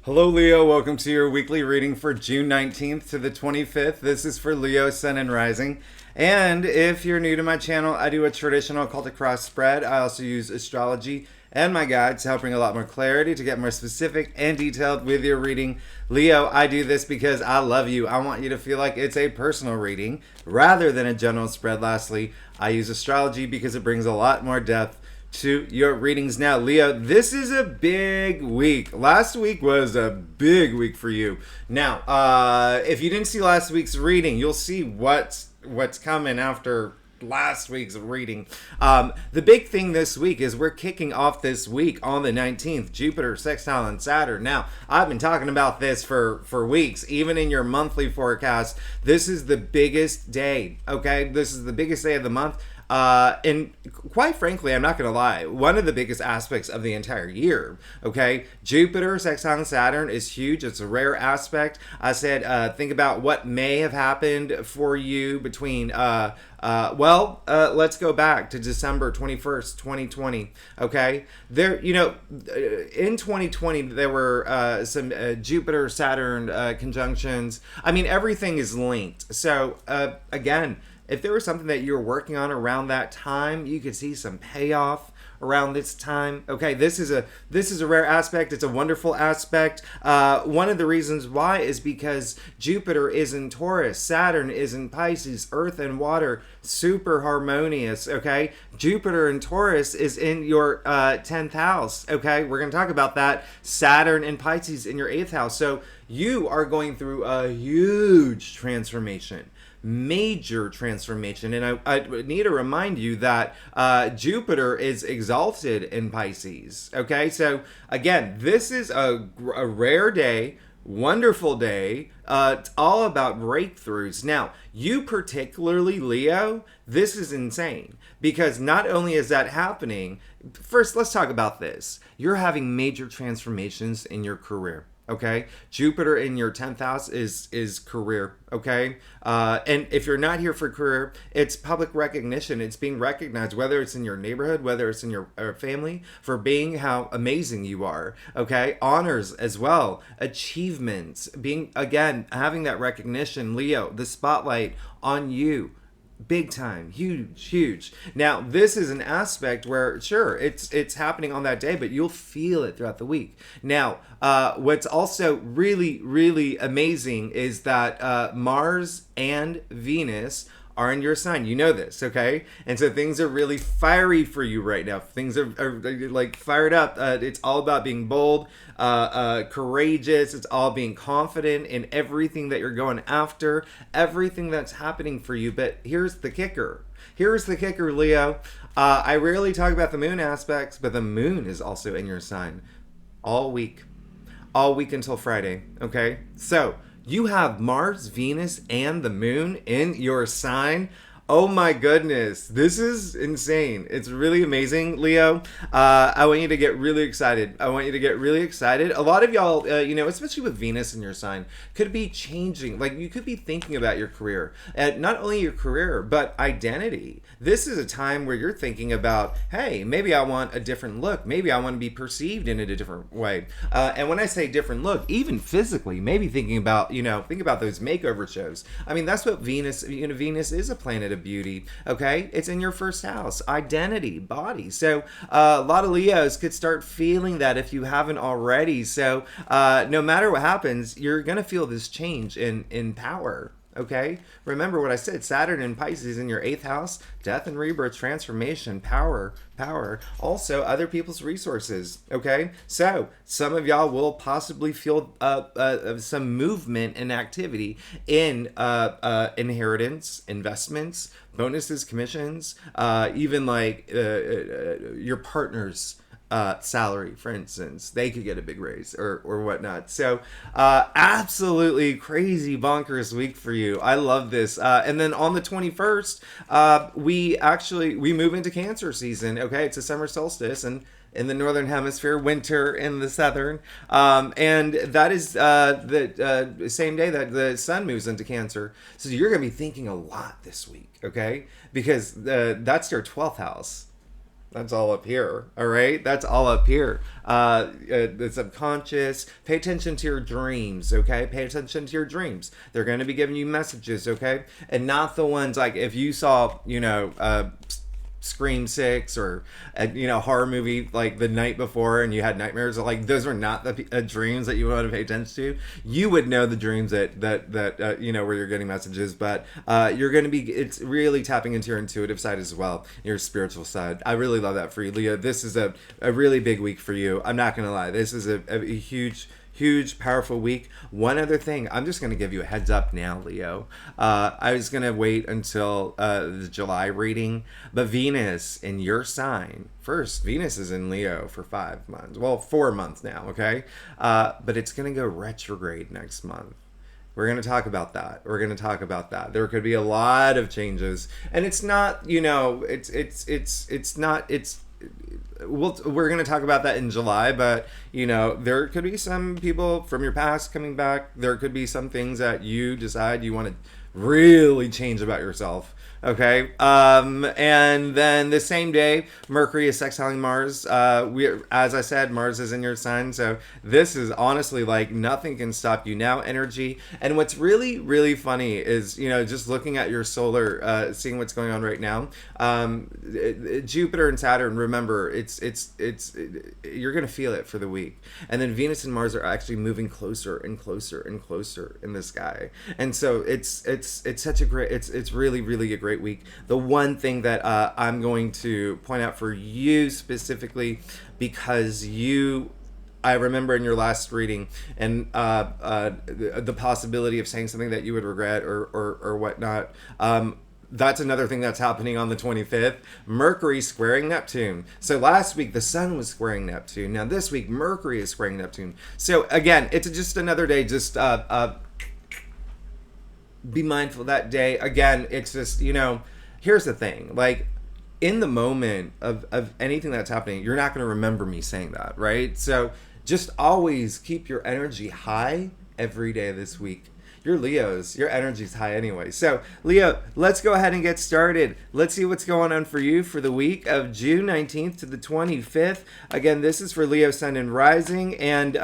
Hello, Leo. Welcome to your weekly reading for June 19th to the 25th. This is for Leo, Sun, and Rising. And if you're new to my channel, I do a traditional occultic cross spread. I also use astrology and my guides to help bring a lot more clarity to get more specific and detailed with your reading. Leo, I do this because I love you. I want you to feel like it's a personal reading rather than a general spread. Lastly, I use astrology because it brings a lot more depth to your readings. Now, Leo, this is a big week. Last week was a big week for you. Now, if you didn't see last week's reading, you'll see what's coming after last week's reading. The big thing this week is we're kicking off this week on the 19th, Jupiter, sextile, and Saturn. Now, I've been talking about this for weeks, even in your monthly forecast. This is the biggest day, okay? This is the biggest day of the month. And quite frankly, I'm not going to lie, one of the biggest aspects of the entire year, okay? Jupiter, sextile, and Saturn is huge. It's a rare aspect. I said, think about what may have happened for you between, let's go back to December 21st, 2020, okay? In 2020, there were some Jupiter, Saturn conjunctions. I mean, everything is linked. So, again, if there was something that you were working on around that time, you could see some payoff around this time. Okay, this is a rare aspect. It's a wonderful aspect. One of the reasons why is because Jupiter is in Taurus, Saturn is in Pisces, Earth and water, super harmonious. Okay, Jupiter in Taurus is in your 10th house. Okay, we're going to talk about that. Saturn and Pisces in your 8th house. So you are going through a huge transformation. Major transformation. And I need to remind you that Jupiter is exalted in Pisces. Okay, so again, this is a rare day, wonderful day. It's all about breakthroughs. Now, you particularly, Leo, this is insane because not only is that happening, first, let's talk about this. You're having major transformations in your career. Okay, Jupiter in your 10th house is career. Okay, and if you're not here for career, it's public recognition. It's being recognized, whether it's in your neighborhood, whether it's in your family, for being how amazing you are. Okay, honors as well, achievements, being again having that recognition. Leo, the spotlight on you. Big time, huge. Now, this is an aspect where, sure, it's happening on that day, but you'll feel it throughout the week. Now, what's also really amazing is that Mars and Venus are in your sign. You know this, okay? And so things are really fiery for you right now. Things are like fired up. It's all about being bold, courageous. It's all being confident in everything that you're going after, everything that's happening for you. But here's the kicker. Leo. I rarely talk about the moon aspects, but the moon is also in your sign all week until Friday, okay? So you have Mars, Venus, and the moon in your sign. Oh my goodness, this is insane. It's really amazing, Leo. I want you to get really excited. A lot of y'all, especially with Venus in your sign, could be changing. Like, you could be thinking about your career. Not only your career, but identity. This is a time where you're thinking about, hey, maybe I want a different look. Maybe I want to be perceived in a different way. And when I say different look, even physically, maybe think about those makeover shows. I mean, that's what Venus is a planet of beauty. Okay, it's in your first house, identity, body. So a lot of Leos could start feeling that if you haven't already. So no matter what happens, you're gonna feel this change in power. Okay, remember what I said. Saturn and Pisces in your 8th house, death and rebirth, transformation, power. Also, other people's resources. Okay, so some of y'all will possibly feel some movement and activity in inheritance, investments, bonuses, commissions, even like your partner's salary, for instance. They could get a big raise or whatnot. So absolutely crazy bonkers week for you. I love this. And then on the 21st, we move into Cancer season. Okay, it's a summer solstice, and in the northern hemisphere, winter in the southern, and that is the same day that the sun moves into Cancer. So you're gonna be thinking a lot this week, okay? Because that's your 12th house. That's all up here. All right. That's all up here. The subconscious. Pay attention to your dreams. Okay. Pay attention to your dreams. They're going to be giving you messages. Okay. And not the ones like if you saw, Scream 6 or horror movie like the night before and you had nightmares, like those are not the dreams that you want to pay attention to. You would know the dreams that where you're getting messages, but you're going to be, it's really tapping into your intuitive side as well, your spiritual side. I really love that for you, Leo. This is a really big week for you. I'm not going to lie, this is a huge, powerful week. One other thing, I'm just going to give you a heads up now, Leo. I was going to wait until the July reading, but Venus in your sign, first, Venus is in Leo for 5 months. Well, 4 months now, okay? But it's going to go retrograde next month. We're going to talk about that. There could be a lot of changes. And it's not, we're going to talk about that in July, but there could be some people from your past coming back. There could be some things that you decide you want to really change about yourself. Okay. And then the same day, Mercury is sextiling Mars. As I said, Mars is in your sign. So this is honestly like nothing can stop you now energy. And what's really, really funny is, just looking at your solar, seeing what's going on right now. Jupiter and Saturn, remember, you're going to feel it for the week. And then Venus and Mars are actually moving closer and closer and closer in the sky. And so it's such a great, it's really, really a great week. The one thing that I'm going to point out for you specifically, because I remember in your last reading and the possibility of saying something that you would regret or whatnot. That's another thing that's happening on the 25th. Mercury squaring Neptune. So last week, the sun was squaring Neptune. Now this week, Mercury is squaring Neptune. So again, it's just another day. Just be mindful that day. Again, it's just, here's the thing. Like, in the moment of anything that's happening, you're not going to remember me saying that, right? So just always keep your energy high every day this week. You're Leos. Your energy's high anyway. So, Leo, let's go ahead and get started. Let's see what's going on for you for the week of June 19th to the 25th. Again, this is for Leo, Sun, and Rising. And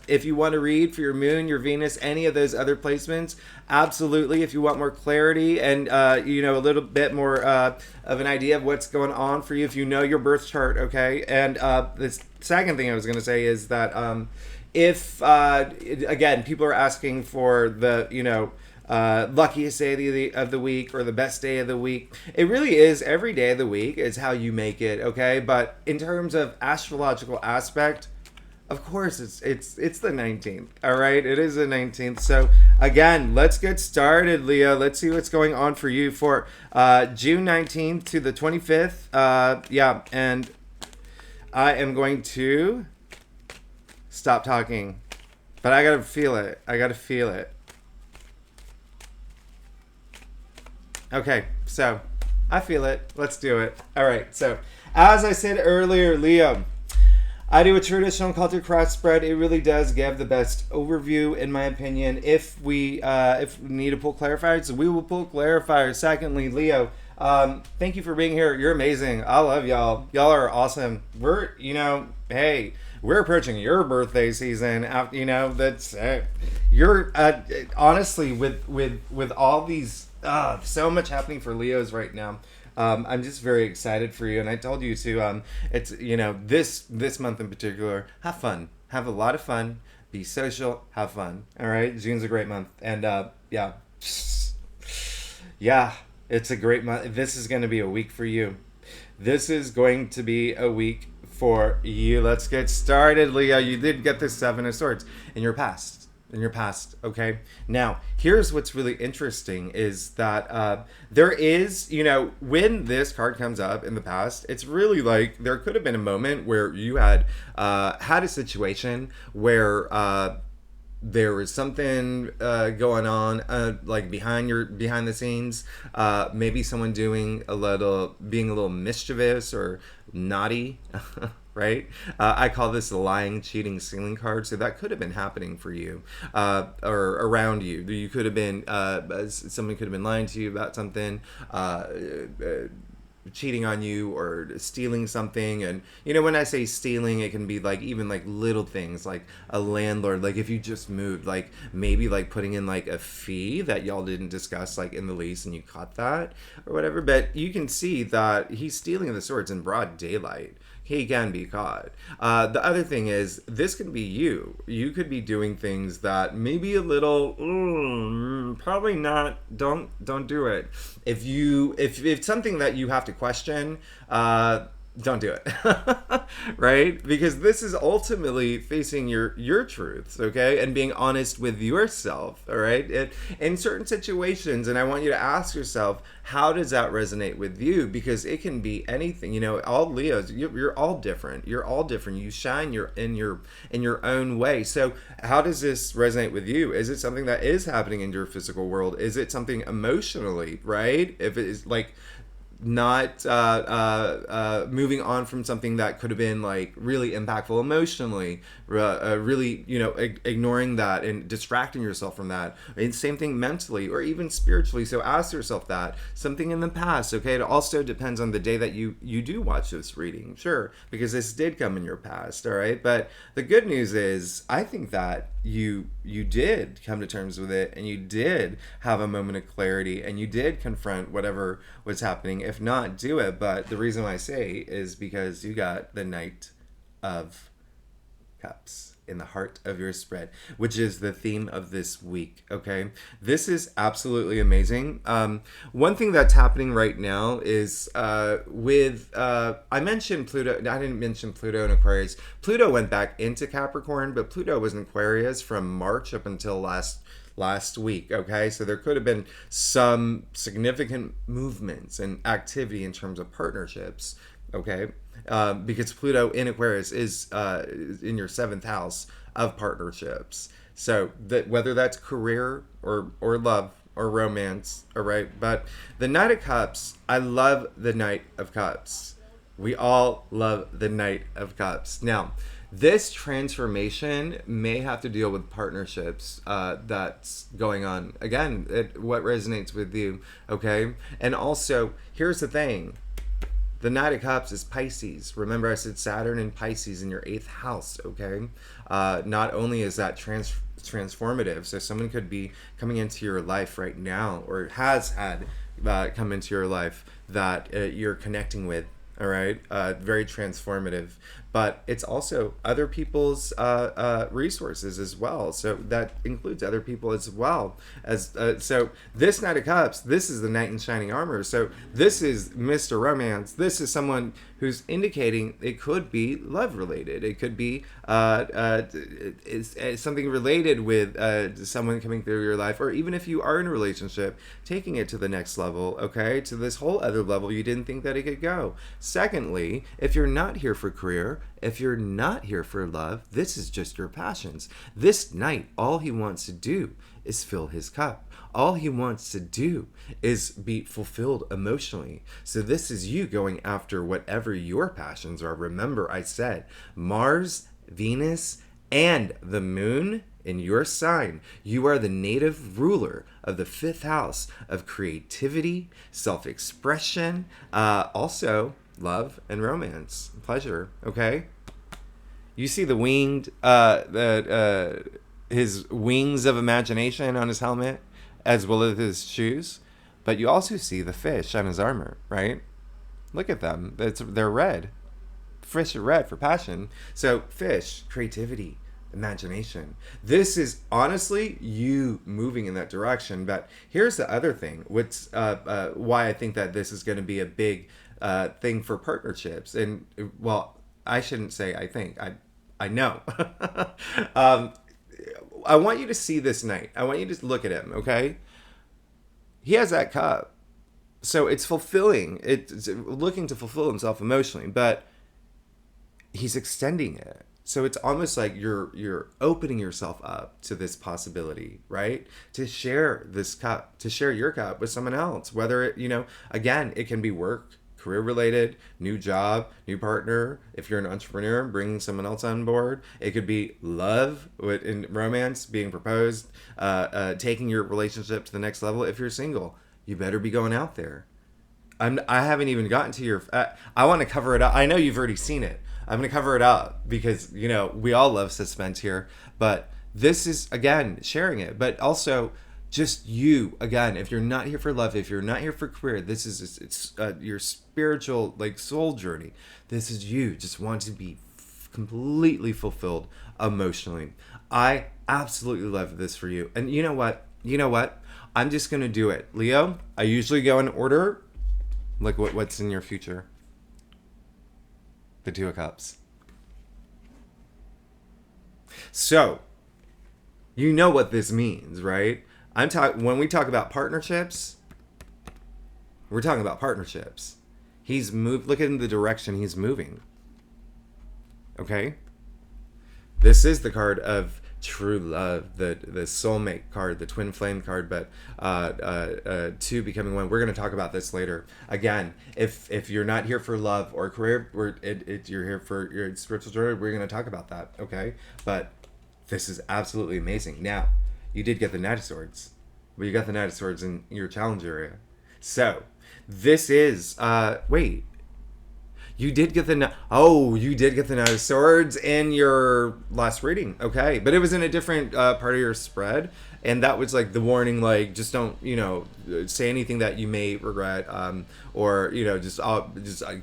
if you want to read for your Moon, your Venus, any of those other placements, absolutely. If you want more clarity and, a little bit more of an idea of what's going on for you, if you know your birth chart, okay? And the second thing I was going to say is that... if, again, people are asking for the, luckiest day of the week or the best day of the week, it really is every day of the week is how you make it, okay? But in terms of astrological aspect, of course, it's the 19th, all right? It is the 19th. So, again, let's get started, Leo. Let's see what's going on for you for June 19th to the 25th. And I am going to... stop talking, but I gotta feel it. Okay, so I feel it. Let's do it. All right. So as I said earlier, Leo, I do a traditional culture craft spread. It really does give the best overview, in my opinion. If we need to pull clarifiers, we will pull clarifiers. Secondly, Leo, thank you for being here. You're amazing. I love y'all. Y'all are awesome. We're, hey, we're approaching your birthday season. That's you're honestly with all these so much happening for Leos right now. I'm just very excited for you, and I told you to. It's this month in particular. Have fun. Have a lot of fun. Be social. Have fun. All right. June's a great month, and it's a great month. This is going to be a week for you. This is going to be a week for you. Let's get started, Leo. You did get the Seven of Swords in your past. Okay? Now, here's what's really interesting is that there is, when this card comes up in the past, it's really like there could have been a moment where you had a situation where there was something going on like behind the scenes, maybe someone being a little mischievous or naughty. Right? I call this the lying, cheating, stealing card. So that could have been happening for you or around you. You could have been, someone could have been lying to you about something. cheating on you or stealing something. And when I say stealing, it can be like even like little things, like a landlord, like if you just moved, like maybe like putting in like a fee that y'all didn't discuss like in the lease and you caught that or whatever. But you can see that he's stealing the swords in broad daylight. He can be caught. The other thing is, this can be you. You could be doing things that maybe a little, probably not. Don't do it. If it's something that you have to question, don't do it. Right? Because this is ultimately facing your truths, okay? And being honest with yourself, all right? In certain situations, and I want you to ask yourself, how does that resonate with you? Because it can be anything. All Leos, you're all different. You're all different. You shine in your own way. So how does this resonate with you? Is it something that is happening in your physical world? Is it something emotionally, right? If it is like not moving on from something that could have been like really impactful emotionally, really ignoring that and distracting yourself from that, and same thing mentally or even spiritually. So ask yourself that something in the past, okay? It also depends on the day that you do watch this reading, sure, because this did come in your past, all right? But the good news is, I think that you did come to terms with it, and you did have a moment of clarity, and you did confront whatever was happening. If not, do it. But the reason why I say is because you got the Knight of Cups in the heart of your spread, which is the theme of this week, okay? This is absolutely amazing. One thing that's happening right now is with, I mentioned Pluto. I didn't mention Pluto in Aquarius. Pluto went back into Capricorn, but Pluto was in Aquarius from March up until last week, okay? So there could have been some significant movements and activity in terms of partnerships, okay? Because Pluto in Aquarius is in your 7th house of partnerships. So that whether that's career or love or romance, all right? But the Knight of Cups, I love the Knight of Cups. We all love the Knight of Cups. Now, this transformation may have to deal with partnerships that's going on. Again, what resonates with you, okay? And also, here's the thing. The Knight of Cups is Pisces. Remember, I said Saturn and Pisces in your 8th house, okay? Not only is that transformative, so someone could be coming into your life right now, or has had come into your life that you're connecting with, all right? Very transformative. But it's also other people's resources as well. So that includes other people as well. So this Knight of Cups, this is the Knight in Shining Armor. So this is Mr. Romance. This is someone who's indicating it could be love related. It could be it's something related with someone coming through your life, or even if you are in a relationship, taking it to the next level, okay? To this whole other level you didn't think that it could go. Secondly, if you're not here for career, if you're not here for love, this is just your passions. This Knight, all he wants to do is fill his cup. All he wants to do is be fulfilled emotionally. So this is you going after whatever your passions are. Remember, I said Mars, Venus, and the moon in your sign. You are the native ruler of the 5th house of creativity, self-expression, also love and romance, pleasure, okay? You see the winged, his wings of imagination on his helmet, as well as his shoes, but you also see the fish on his armor, right? Look at them. They're red. Fish are red for passion. So fish, creativity, imagination. This is honestly you moving in that direction. But here's the other thing, why I think that this is going to be a big thing for partnerships. And well, I shouldn't say I think. I know. I want you to see this Knight. I want you to look at him, okay? He has that cup. So it's fulfilling. It's looking to fulfill himself emotionally, but he's extending it. So it's almost like you're opening yourself up to this possibility, right? To share this cup, to share your cup with someone else. Whether it, again, it can be work, career related, new job, new partner. If you're an entrepreneur, bringing someone else on board. It could be love in romance, being proposed, taking your relationship to the next level. If you're single, you better be going out there. I haven't even gotten to your. I want to cover it up. I know you've already seen it. I'm going to cover it up because we all love suspense here. But this is again sharing it, but also just you again. If you're not here for love, if you're not here for career, this is it's your spiritual like soul journey. This is you just want to be completely fulfilled emotionally. I absolutely love this for you. And you know what? I'm just going to do it. Leo, I usually go in order. Like what's in your future? The Two of Cups. So, you know what this means, right? When we talk about partnerships, we're talking about partnerships. He's moved. Look at the direction he's moving. Okay? This is the card of true love, the soulmate card, the twin flame card, but two becoming one. We're going to talk about this later. Again, if you're not here for love or career, you're here for your spiritual journey, we're going to talk about that, okay? But this is absolutely amazing. Now, you did get the Knight of Swords, but you got the Knight of Swords in your challenge area. So, this is, wait. You did get the Knight of Swords in your last reading, okay? But it was in a different part of your spread, and that was like the warning, like just don't, say anything that you may regret, or just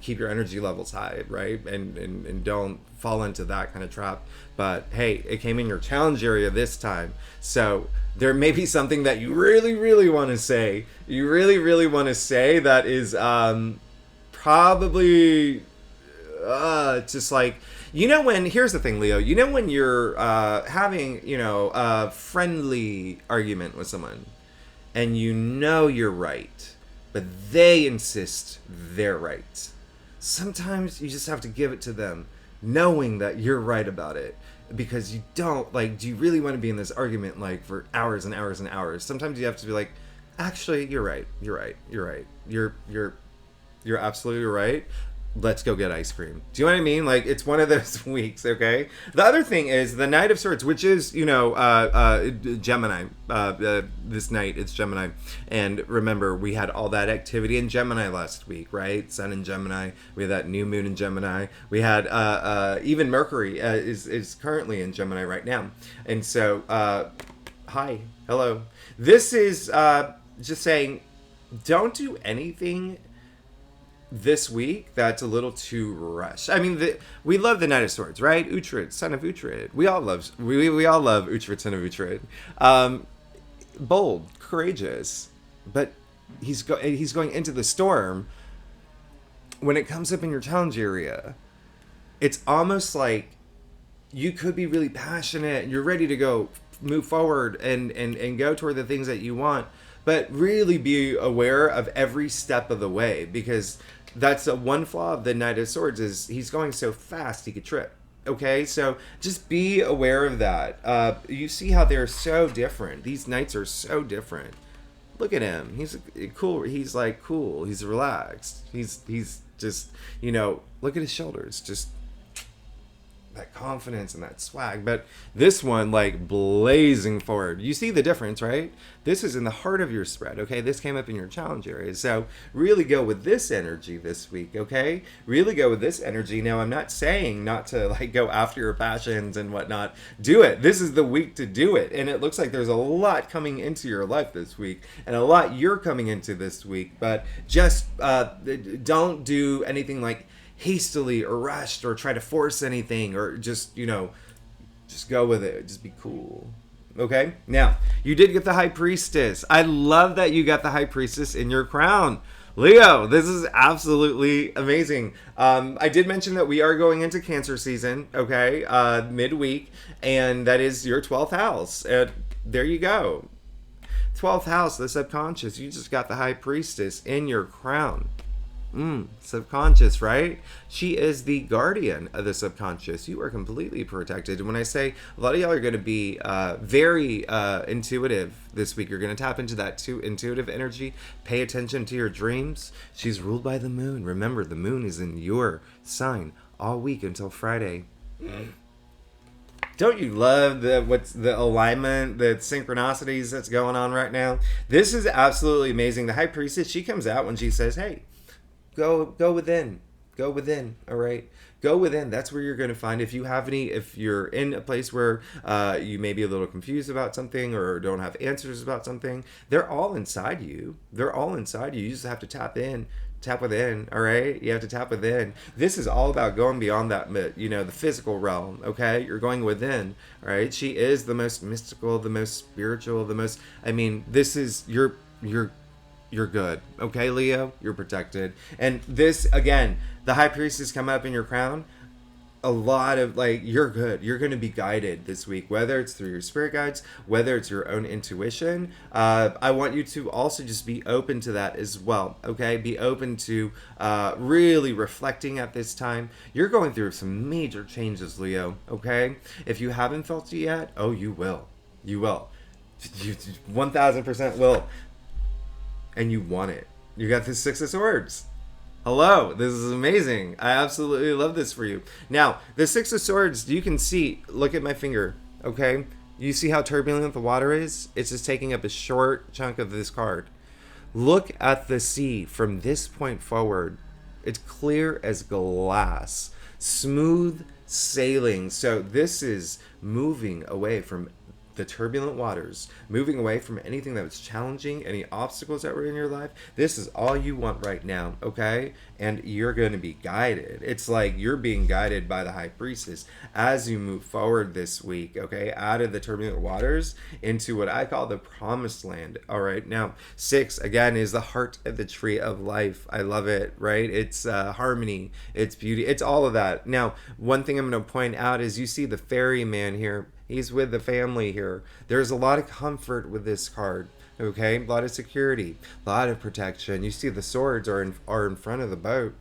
keep your energy levels high, right? And don't fall into that kind of trap. But hey, it came in your challenge area this time, so there may be something that you really, really want to say. You really, really want to say that is probably just like here's the thing, Leo, when you're having a friendly argument with someone and you're right, but they insist they're right. Sometimes you just have to give it to them knowing that you're right about it, because you don't do you really want to be in this argument for hours and hours and hours? Sometimes you have to be like, actually, you're right, you're absolutely right. Let's go get ice cream. Do you know what I mean? It's one of those weeks, okay? The other thing is the Knight of Swords, which is, Gemini. This night, it's Gemini. And remember, we had all that activity in Gemini last week, right? Sun in Gemini. We had that new moon in Gemini. We had, even Mercury is currently in Gemini right now. And so, hi, hello. This is just saying, don't do anything this week that's a little too rushed. I mean, we love the Knight of Swords, right? Uhtred, son of Uhtred. We all love Uhtred, son of Uhtred. Bold, courageous, but he's going into the storm. When it comes up in your challenge area, it's almost like you could be really passionate and you're ready to go move forward and go toward the things that you want, but really be aware of every step of the way, because that's one flaw of the Knight of Swords is he's going so fast he could trip. Okay, so just be aware of that. You see how they're so different. These knights are so different. Look at him. He's cool. He's cool. He's relaxed. He's just, look at his shoulders. Just that confidence and that swag. But this one, blazing forward. You see the difference, right? This is in the heart of your spread, okay? This came up in your challenge area. So really go with this energy this week, okay? Really go with this energy. Now, I'm not saying not to go after your passions and whatnot. Do it. This is the week to do it. And it looks like there's a lot coming into your life this week and a lot you're coming into this week. But just don't do anything hastily or rushed or try to force anything, or just go with it. Just be cool. Okay? Now, you did get the High Priestess. I love that you got the High Priestess in your crown. Leo, this is absolutely amazing. I did mention that we are going into Cancer season, okay? Midweek, and that is your 12th house. There you go. 12th house, the subconscious. You just got the High Priestess in your crown. Subconscious, right? She is the guardian of the subconscious. You are completely protected. And when I say a lot of y'all are going to be very intuitive this week, you're going to tap into that intuitive energy. Pay attention to your dreams. She's ruled by the moon. Remember, the moon is in your sign all week until Friday. Don't you love the alignment, the synchronicities that's going on right now? This is absolutely amazing. The High Priestess, she comes out when she says, hey, go within. Go within, all right? Go within. That's where you're going to find, if you're in a place where you may be a little confused about something or don't have answers about something, they're all inside you. They're all inside you. You just have to tap within, all right? You have to tap within. This is all about going beyond that, the physical realm, okay? You're going within, all right? She is the most mystical, the most spiritual, this is, you're good, okay, Leo? You're protected. And this, again, the High Priestess come up in your crown. A lot of, you're good. You're going to be guided this week, whether it's through your spirit guides, whether it's your own intuition. I want you to also just be open to that as well, okay? Be open to really reflecting at this time. You're going through some major changes, Leo, okay? If you haven't felt it yet, oh, you will. You will. You 1,000% will. And you want it. You got the Six of Swords. Hello, this is amazing. I absolutely love this for you. Now, the Six of Swords, you can see, look at my finger, okay? You see how turbulent the water is? It's just taking up a short chunk of this card. Look at the sea from this point forward. It's clear as glass. Smooth sailing. So this is moving away from the turbulent waters, moving away from anything that was challenging, any obstacles that were in your life. This is all you want right now, okay? And you're going to be guided. It's like you're being guided by the High Priestess as you move forward this week, okay? Out of the turbulent waters into what I call the promised land, all right? Now, 6, again, is the heart of the tree of life. I love it, right? It's harmony, it's beauty, it's all of that. Now, one thing I'm going to point out is you see the ferryman here. He's with the family here. There's a lot of comfort with this card, okay? A lot of security, a lot of protection. You see the swords are in front of the boat,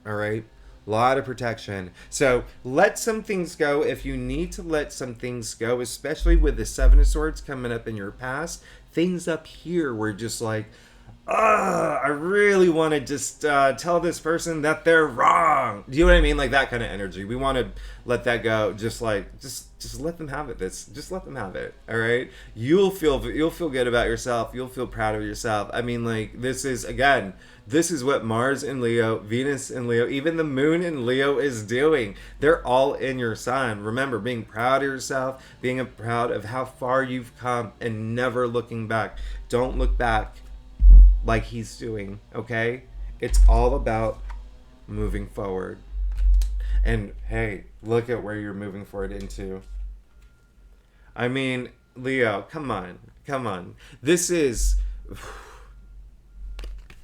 all right? A lot of protection. So let some things go if you need to let some things go, especially with the Seven of Swords coming up in your past. Things up here were just like, I really want to just tell this person that they're wrong. Do you know what I mean? Like that kind of energy. We want to let that go. Just let them have it. Just let them have it. All right. You'll feel good about yourself. You'll feel proud of yourself. This is what Mars in Leo, Venus in Leo, even the moon in Leo is doing. They're all in your sign. Remember, being proud of yourself, being proud of how far you've come and never looking back. Don't look back like he's doing, okay? It's all about moving forward. And hey, look at where you're moving forward into. Leo, come on. This is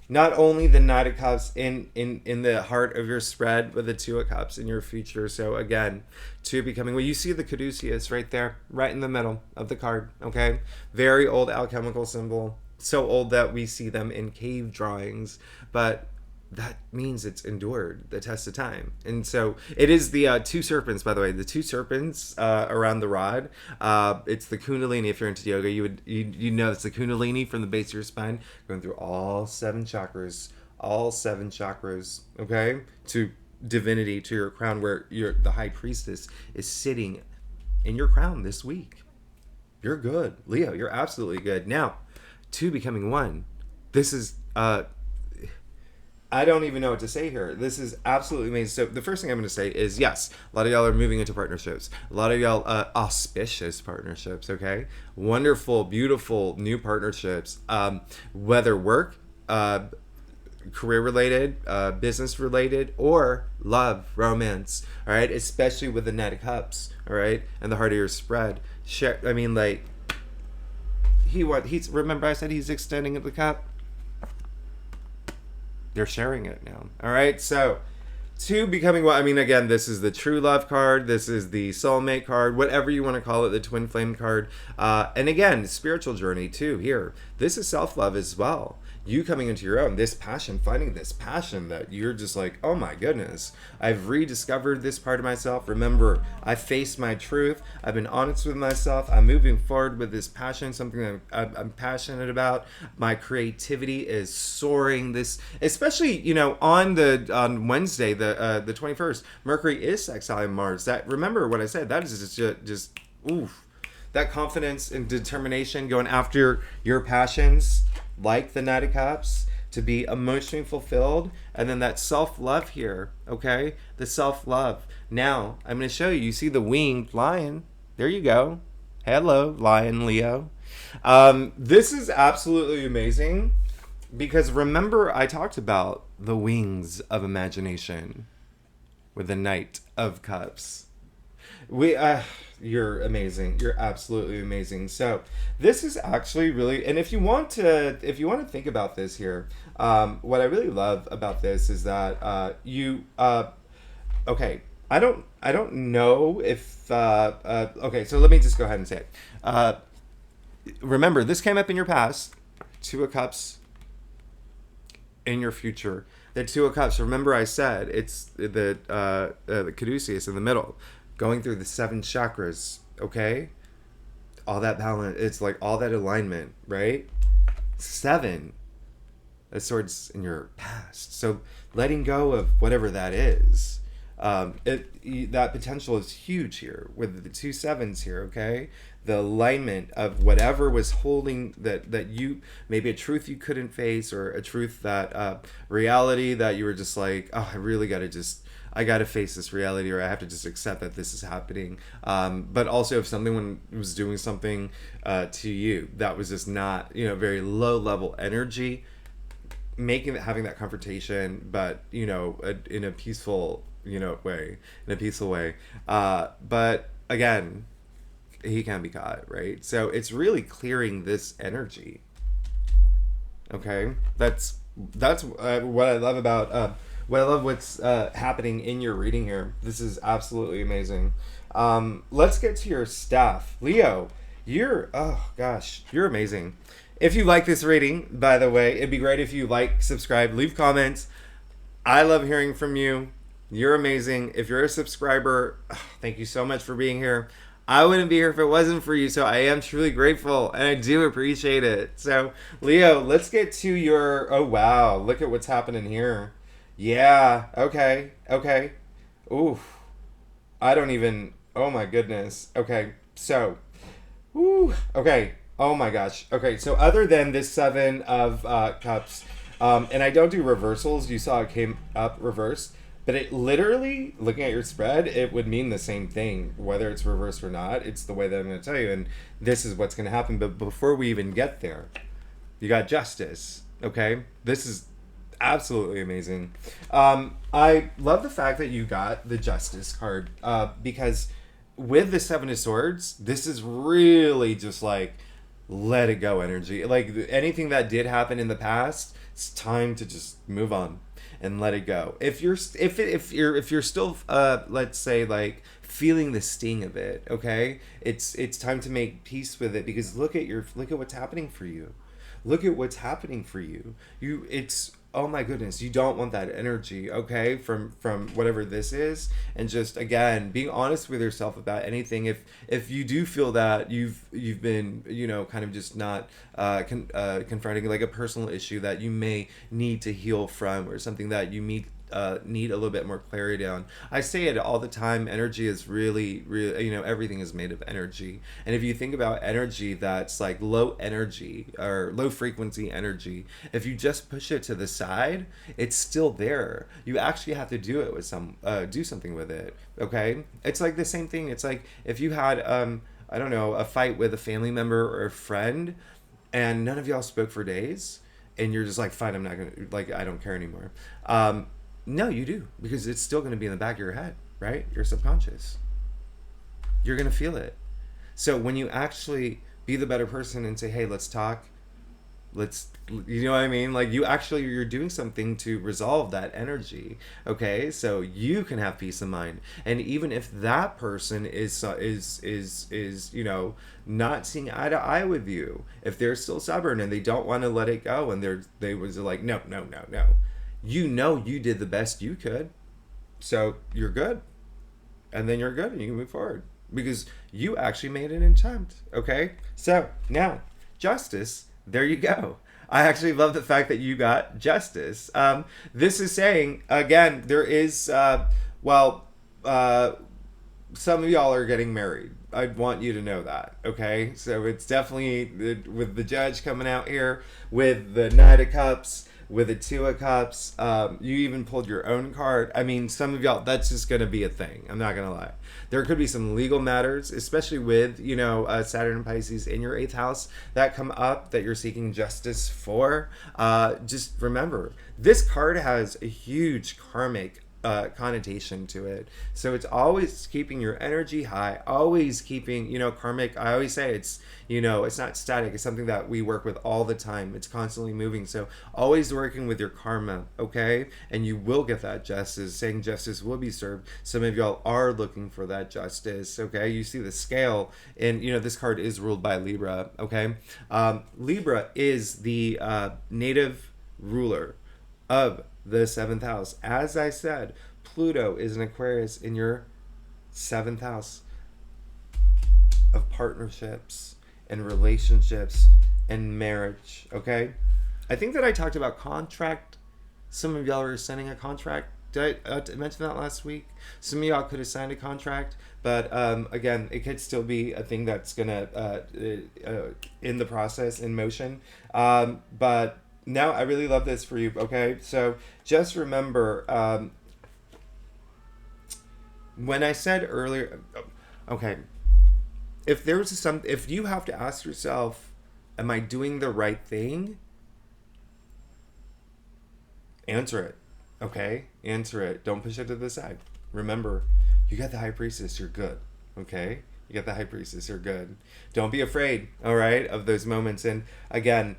not only the Knight of Cups in the heart of your spread, but the Two of Cups in your future. So again, two becoming, well, you see the caduceus right there, right in the middle of the card, okay? Very old alchemical symbol. So old that we see them in cave drawings, but that means it's endured the test of time. And so it is the two serpents, by the way, the two serpents around the rod. It's the Kundalini. If you're into yoga, you know it's the Kundalini from the base of your spine going through all seven chakras, okay, to divinity, to your crown, where the High Priestess is sitting in your crown this week. You're good, Leo. You're absolutely good. Now, two becoming one. This is I don't even know what to say here. This is absolutely amazing. So the first thing I'm going to say is, yes, a lot of y'all are moving into partnerships. A lot of y'all auspicious partnerships, okay? Wonderful, beautiful new partnerships. Whether work, career related, business related, or love, romance, all right? Especially with the Knight of Cups, all right? And the heart of your spread. Remember I said he's extending the cup? You're sharing it now. All right. So two becoming one. Again, this is the true love card. This is the soulmate card, whatever you want to call it, the twin flame card. And again, spiritual journey too here. This is self-love as well. You coming into your own, this passion, finding this passion that you're just like, oh my goodness, I've rediscovered this part of myself. Remember, I faced my truth. I've been honest with myself. I'm moving forward with this passion, something that I'm passionate about. My creativity is soaring. This, especially, on Wednesday, the 21st, Mercury is sextile Mars. That, remember what I said, that is just oof. That confidence and determination going after your passions, like the Knight of Cups, to be emotionally fulfilled. And then that self-love here, okay? The self-love. Now, I'm going to show you. You see the winged lion? There you go. Hello, Lion Leo. This is absolutely amazing because remember I talked about the wings of imagination with the Knight of Cups. You're amazing. You're absolutely amazing. So this is actually really, and if you want to think about this here, what I really love about this is that okay. I don't know if okay. So let me just go ahead and say it. Remember, this came up in your past. Two of Cups in your future. The Two of Cups. Remember, I said it's the caduceus in the middle, going through the 7 chakras. Okay, all that balance. It's like all that alignment, right? 7. The swords in your past. So letting go of whatever that is. That potential is huge here with the 2 sevens here. Okay, the alignment of whatever was holding that you, maybe a truth you couldn't face, or a truth that reality that you were just like, oh, I gotta face this reality, or I have to just accept that this is happening. But also if someone was doing something to you that was just not, very low level energy, having that confrontation, but in a peaceful way, but again, he can be caught, right? So it's really clearing this energy. Okay, that's what I love about what's happening in your reading here. This is absolutely amazing. Let's get to your staff, Leo. You're amazing. If you like this reading, by the way, it'd be great if you like, subscribe, leave comments. I love hearing from you. You're amazing. If you're a subscriber, thank you so much for being here. I wouldn't be here if it wasn't for you, so I am truly grateful, and I do appreciate it. So, Leo, let's get to your... Oh, wow. Look at what's happening here. Yeah. Okay. Oof. I don't even... Oh, my goodness. Okay. So... Woo. Okay. Oh, my gosh. Okay, so other than this 7 of Cups, and I don't do reversals. You saw it came up reversed. But it literally, looking at your spread, it would mean the same thing, whether it's reversed or not. It's the way that I'm going to tell you, and this is what's going to happen. But before we even get there, you got Justice, okay? This is absolutely amazing. I love the fact that you got the Justice card, because with the 7 of Swords, this is really just like, let it go energy. Like, anything that did happen in the past, it's time to just move on and let it go. If you're still let's say, like, feeling the sting of it, okay, it's time to make peace with it, because look at what's happening for you. It's, oh my goodness, you don't want that energy, okay, from whatever this is. And just, again, being honest with yourself about anything. If you do feel that you've been, kind of just not confronting, like, a personal issue that you may need to heal from, or something that you need a little bit more clarity on. I say it all the time, energy is really, everything is made of energy. And if you think about energy that's like low energy or low frequency energy, if you just push it to the side, it's still there. You actually have to do it with do something with it, okay? It's like the same thing. It's like if you had I don't know, a fight with a family member or a friend, and none of y'all spoke for days, and you're just like, fine, I'm not gonna, like, I don't care anymore. No, you do, because it's still going to be in the back of your head, right? Your subconscious. You're going to feel it. So when you actually be the better person and say, hey, let's talk, you know what I mean? Like, you're doing something to resolve that energy, okay? So you can have peace of mind. And even if that person is not seeing eye to eye with you, if they're still stubborn and they don't want to let it go, and they was like, no. You did the best you could, so you're good, and then you're good, and you can move forward because you actually made an attempt. Okay, so now Justice. There you go. I actually love the fact that you got Justice. This is saying, again, there is some of y'all are getting married. I want you to know that. Okay, so it's definitely with the Judge coming out here with the Knight of Cups. with a Two of Cups. You even pulled your own card. I mean, some of y'all, that's just going to be a thing. I'm not going to lie. There could be some legal matters, especially with, Saturn and Pisces in your 8th house that come up that you're seeking justice for. Just remember, this card has a huge karmic connotation to it. So it's always keeping your energy high, always keeping, karmic. I always say it's not static. It's something that we work with all the time. It's constantly moving. So always working with your karma, okay? And you will get that justice, saying justice will be served. Some of y'all are looking for that justice, okay? You see the scale, and, this card is ruled by Libra, okay? Libra is the native ruler of the 7th house. As I said, Pluto is an Aquarius in your 7th house of partnerships and relationships and marriage, okay? I think that I talked about contract. Some of y'all are signing a contract. Did I mention that last week? Some of y'all could have signed a contract, but again, it could still be a thing that's gonna in the process, in motion. But now I really love this for you, okay? So just remember, when I said earlier, okay, if you have to ask yourself, am I doing the right thing? Answer it, okay? Answer it. Don't push it to the side. Remember, you got the High Priestess, you're good, okay? You got the High Priestess, you're good. Don't be afraid, all right, of those moments. And again,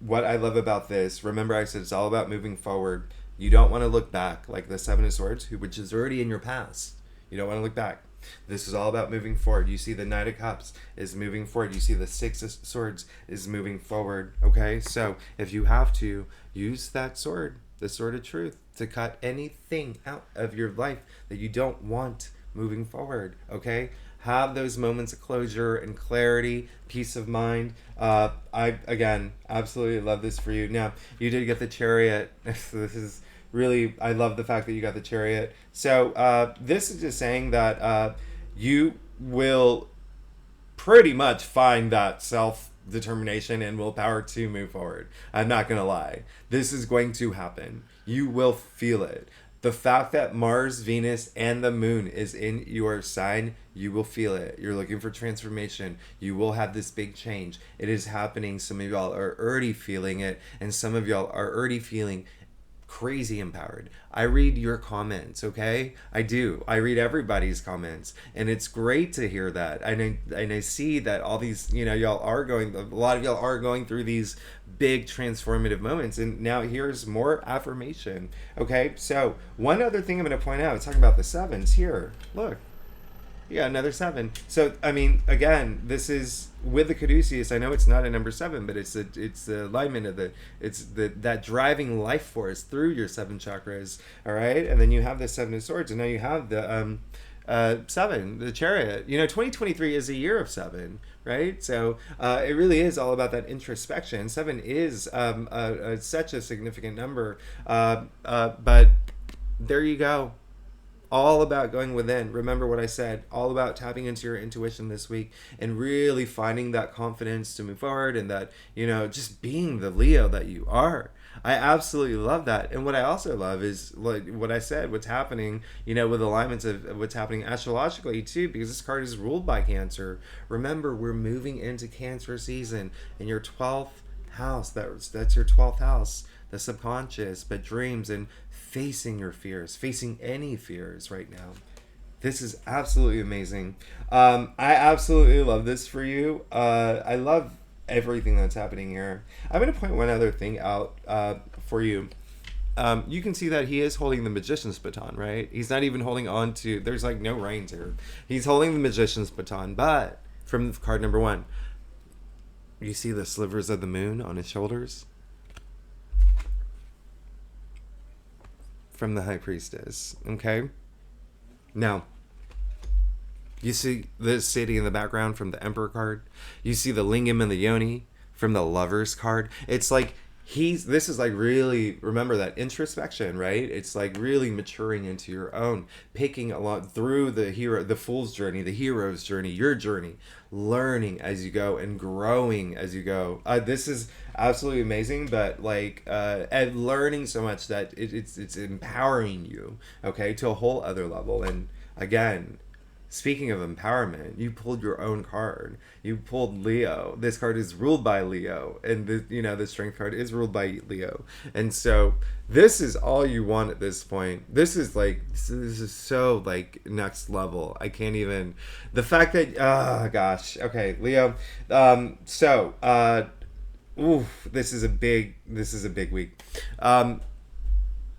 what I love about this, remember I said it's all about moving forward. You don't want to look back like the Seven of Swords, which is already in your past. You don't want to look back. This is all about moving forward. You see the Knight of Cups is moving forward. You see the Six of Swords is moving forward. Okay, so if you have to, use that sword, the sword of truth, to cut anything out of your life that you don't want moving forward. Okay, have those moments of closure and clarity, peace of mind. I again absolutely love this for you. Now, you did get the Chariot. This is really, I love the fact that you got the Chariot. So this is just saying that you will pretty much find that self-determination and willpower to move forward. I'm not going to lie. This is going to happen. You will feel it. The fact that Mars, Venus, and the Moon is in your sign, you will feel it. You're looking for transformation. You will have this big change. It is happening. Some of y'all are already feeling it, and some of y'all are already feeling crazy empowered. I read your comments, okay? I do. I read everybody's comments, and it's great to hear that. And I see that all these, y'all are going, a lot of y'all are going through these big transformative moments, and now here's more affirmation, okay? So one other thing I'm going to point out, talking about the sevens here. Look. Yeah, another 7. So, I mean, again, this is with the Caduceus. I know it's not a number 7, but it's the alignment of that driving life force through your 7 chakras. All right, and then you have the 7 of Swords, and now you have the 7, the Chariot. 2023 is a year of 7, right? So it really is all about that introspection. 7 is such a significant number, but there you go. All about going within. Remember what I said, all about tapping into your intuition this week and really finding that confidence to move forward, and that, just being the Leo that you are. I absolutely love that. And what I also love is, like what I said, what's happening, with alignments of what's happening astrologically too, because this card is ruled by Cancer. Remember, we're moving into Cancer season, and your 12th house, that's your 12th house, the subconscious, but dreams and facing your fears, facing any fears right now. This is absolutely amazing. I absolutely love this for you. I love everything that's happening here. I'm going to point one other thing out for you. You can see that he is holding the Magician's baton, right? He's not even holding on to, there's like no reins here. He's holding the Magician's baton, but from card number 1, you see the slivers of the moon on his shoulders? From the High Priestess, okay? Now, you see the city in the background from the Emperor card. You see the lingam and the yoni from the Lovers card. It's like this is like really, remember that introspection, right? It's like really maturing into your own, picking a lot through the fool's journey, the hero's journey, your journey, learning as you go and growing as you go. This is absolutely amazing, but like and learning so much that it's empowering you, okay, to a whole other level. And again, speaking of empowerment, you pulled your own card. You pulled Leo. This card is ruled by Leo, and the Strength card is ruled by Leo. And so this is all you want at this point. This is so like next level. I can't even. The fact that gosh, okay, Leo. This is a big week.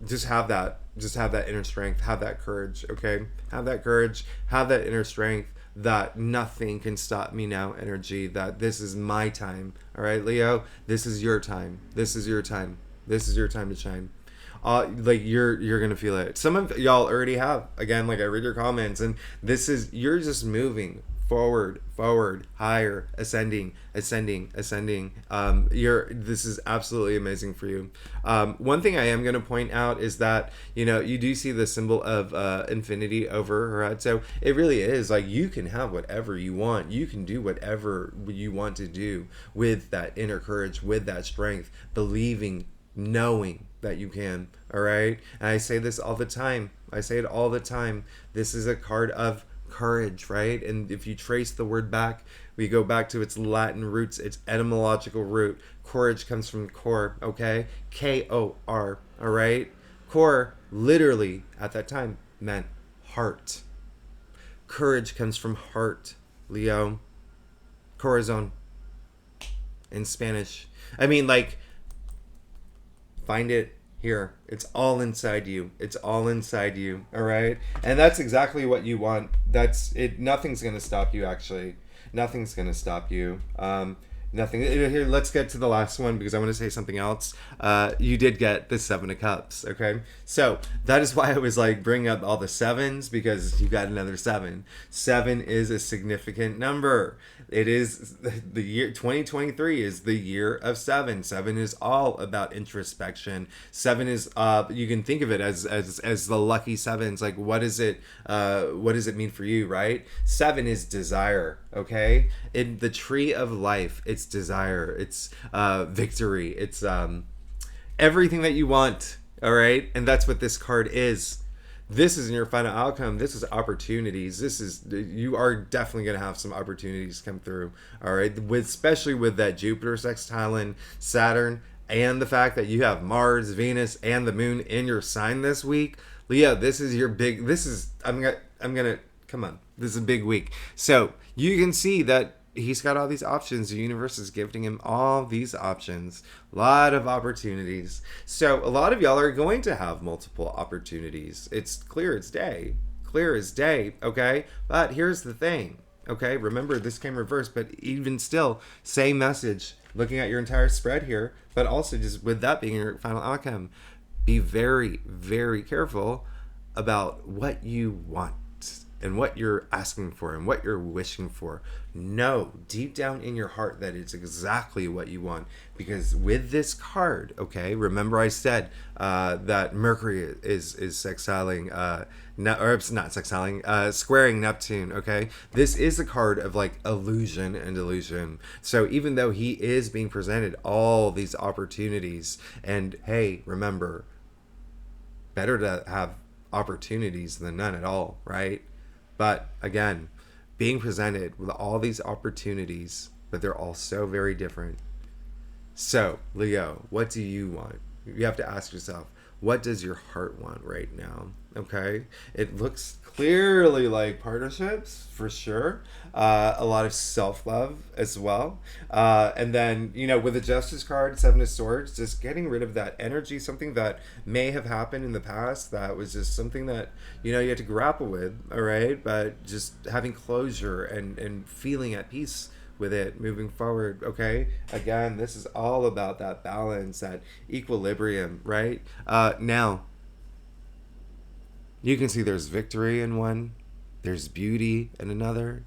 Just have that. Just have that inner strength. Have that courage. Okay, have that courage. Have that inner strength. That nothing can stop me now. Energy. That this is my time. All right, Leo. This is your time. This is your time. This is your time to shine. Like you're gonna feel it. Some of y'all already have. Again, like I read your comments, and you're just moving forward, higher, ascending. This is absolutely amazing for you. One thing I am going to point out is that, you do see the symbol of infinity over her head. So it really is like you can have whatever you want. You can do whatever you want to do with that inner courage, with that strength, believing, knowing that you can. All right. And I say this all the time. I say it all the time. This is a card of courage, right? And if you trace the word back, we go back to its Latin roots, its etymological root. Courage comes from core, okay? K-O-R, all right? Core literally at that time meant heart. Courage comes from heart, Leo. Corazon in Spanish. I mean, like, find it here. It's all inside you. It's all inside you. All right. And that's exactly what you want. That's it. Nothing's going to stop you, actually. Nothing's going to stop you. Nothing. Here, let's get to the last one because I want to say something else. You did get the 7 of Cups. Okay. So that is why I was like bringing up all the sevens, because you got another 7. 7 is a significant number. It is the year 2023 is the year of 7. 7 is all about introspection. 7 is you can think of it as the lucky sevens. Like what does it mean for you, right? 7 is desire, okay? In the tree of life, it's desire, it's victory, it's everything that you want, all right? And that's what this card is. This isn't your final outcome. This is opportunities. You are definitely going to have some opportunities come through. All right. Especially with that Jupiter sextiling Saturn and the fact that you have Mars, Venus, and the moon in your sign this week. Leo, this is your big, I'm going to, come on. This is a big week. So you can see that he's got all these options. The universe is gifting him all these options. A lot of opportunities. So a lot of y'all are going to have multiple opportunities. It's clear as day. Clear as day, okay? But here's the thing, okay? Remember, this came reversed, but even still, same message. Looking at your entire spread here, but also just with that being your final outcome, be very, very careful about what you want and what you're asking for and what you're wishing for. Know deep down in your heart that it's exactly what you want, because with this card, okay, remember I said that Mercury is sextiling squaring Neptune, okay? This is a card of like illusion and delusion. So even though he is being presented all these opportunities, and hey, remember, better to have opportunities than none at all, right? But again, being presented with all these opportunities, but they're all so very different. So, Leo, what do you want? You have to ask yourself, what does your heart want right now? Okay? It looks clearly like partnerships, for sure. A lot of self-love as well. And then, with the Justice card, 7 of Swords, just getting rid of that energy, something that may have happened in the past that was just something that, you had to grapple with, all right? But just having closure and feeling at peace with it moving forward, okay? Again, this is all about that balance, that equilibrium, right? Now, you can see there's victory in one, there's beauty in another,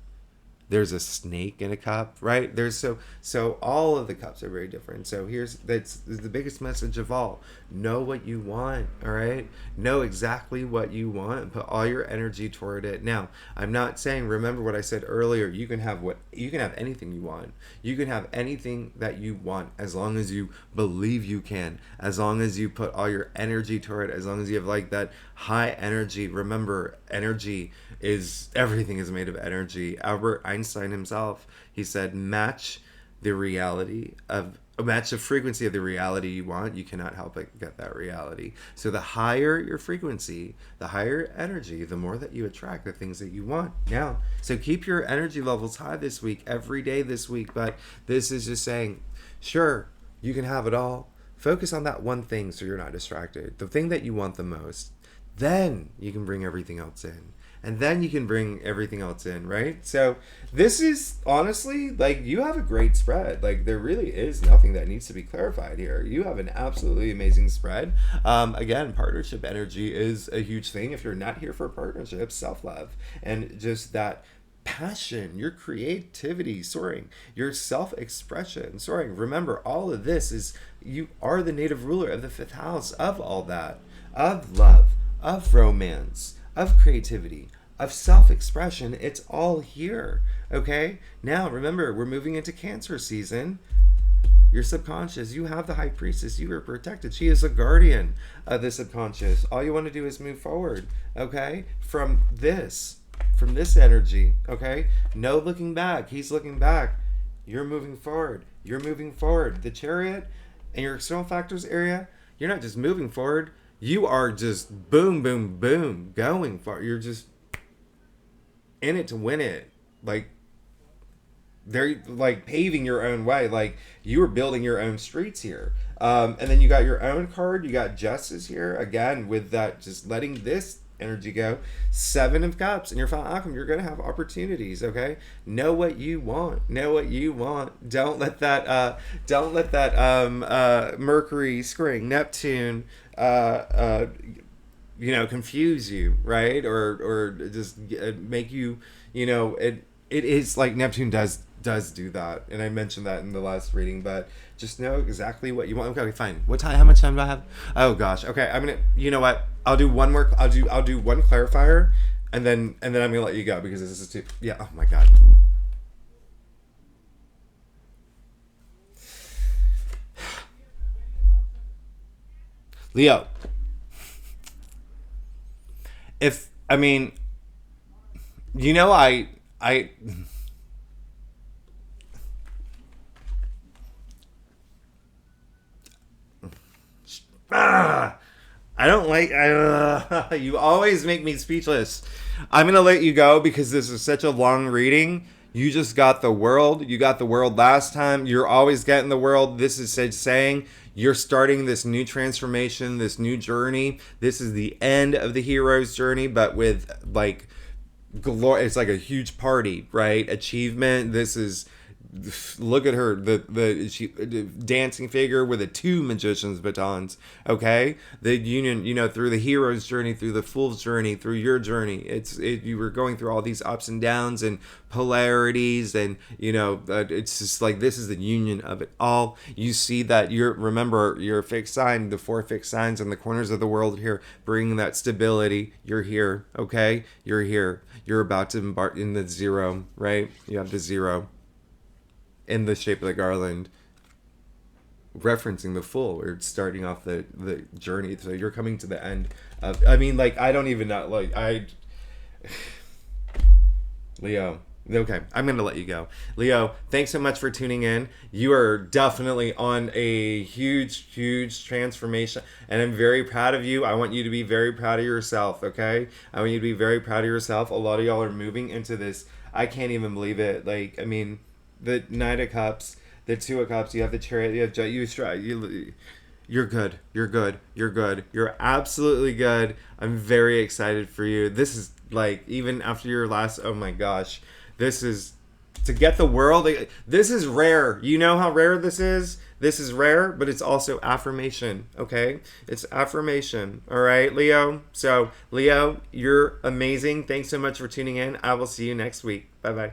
There's a snake in a cup, right? There's so all of the cups are very different. So that's the biggest message of all. Know what you want, all right? Know exactly what you want and put all your energy toward it. Now, I'm not saying, remember what I said earlier, you can have anything you want. You can have anything that you want as long as you believe you can, as long as you put all your energy toward it, as long as you have like that high energy. Remember, energy is, everything is made of energy. Albert Einstein himself, he said, match the frequency of the reality you want, you cannot help but get that reality. So the higher your frequency, the higher energy, the more that you attract the things that you want. Now, so keep your energy levels high this week, every day this week. But this is just saying, sure, you can have it all. Focus on that one thing so you're not distracted. The thing that you want the most. Then you can bring everything else in. And then you can bring everything else in, right? So this is honestly, like, you have a great spread. Like, there really is nothing that needs to be clarified here. You have an absolutely amazing spread. Again, partnership energy is a huge thing. If you're not here for partnership, self-love, and just that passion, your creativity soaring, your self-expression soaring. Remember, all of this is, you are the native ruler of the 5th house of all that, of love, of romance, of creativity, of self-expression. It's all here. Okay, now remember, we're moving into Cancer season. Your subconscious, you have the high priestess, you are protected. She is a guardian of the subconscious. All you want to do is move forward, okay, from this energy. Okay, no looking back. He's looking back. You're moving forward. You're moving forward. The Chariot and your external factors area, you're not just moving forward, you are just boom, boom, boom, going for it. You're just in it to win it. Like, they're like paving your own way. Like, you are building your own streets here. And then you got your own card. You got Justice here. Again, with that, just letting this energy go. 7 of Cups in your final outcome. You're going to have opportunities, okay? Know what you want. Know what you want. Don't let that Mercury, Spring, Neptune, confuse you, right? Or just make you, it is like Neptune does do that, and I mentioned that in the last reading. But just know exactly what you want. Okay, fine. What time? How much time do I have? Oh gosh. Okay, I'm gonna. You know what? I'll do one more. I'll do one clarifier, and then I'm gonna let you go because this is too. Yeah. Oh my god. Leo. If I mean, I. I don't like. You always make me speechless. I'm gonna let you go because this is such a long reading. You just got the world. You got the world last time. You're always getting the world. This is saying you're starting this new transformation, this new journey. This is the end of the hero's journey, but with like glory. It's like a huge party, right? Achievement. This is. Look at her, the dancing figure with the 2 magician's batons. Okay, the union, through the hero's journey, through the fool's journey, through your journey. You were going through all these ups and downs and polarities, and it's just like this is the union of it all. You see that remember your fixed sign, the 4 fixed signs in the corners of the world here, bringing that stability. You're here, okay? You're here. You're about to embark in the 0, right? You have the 0. In the shape of the garland, referencing the Fool. We're starting off the journey, so you're coming to the end of. I mean, like, I don't even know. Like, Leo. Okay, I'm gonna let you go, Leo. Thanks so much for tuning in. You are definitely on a huge transformation, and I'm very proud of you. I want you to be very proud of yourself. Okay, I want you to be very proud of yourself. A lot of y'all are moving into this. I can't even believe it. Like, I mean. The Knight of Cups, the 2 of Cups, you have the Chariot, you have you're good. You're good. You're good. You're absolutely good. I'm very excited for you. This is like, even after your last, oh my gosh, this is, to get the world, this is rare. You know how rare this is? This is rare, but it's also affirmation, okay? It's affirmation, all right, Leo? So, Leo, you're amazing. Thanks so much for tuning in. I will see you next week. Bye-bye.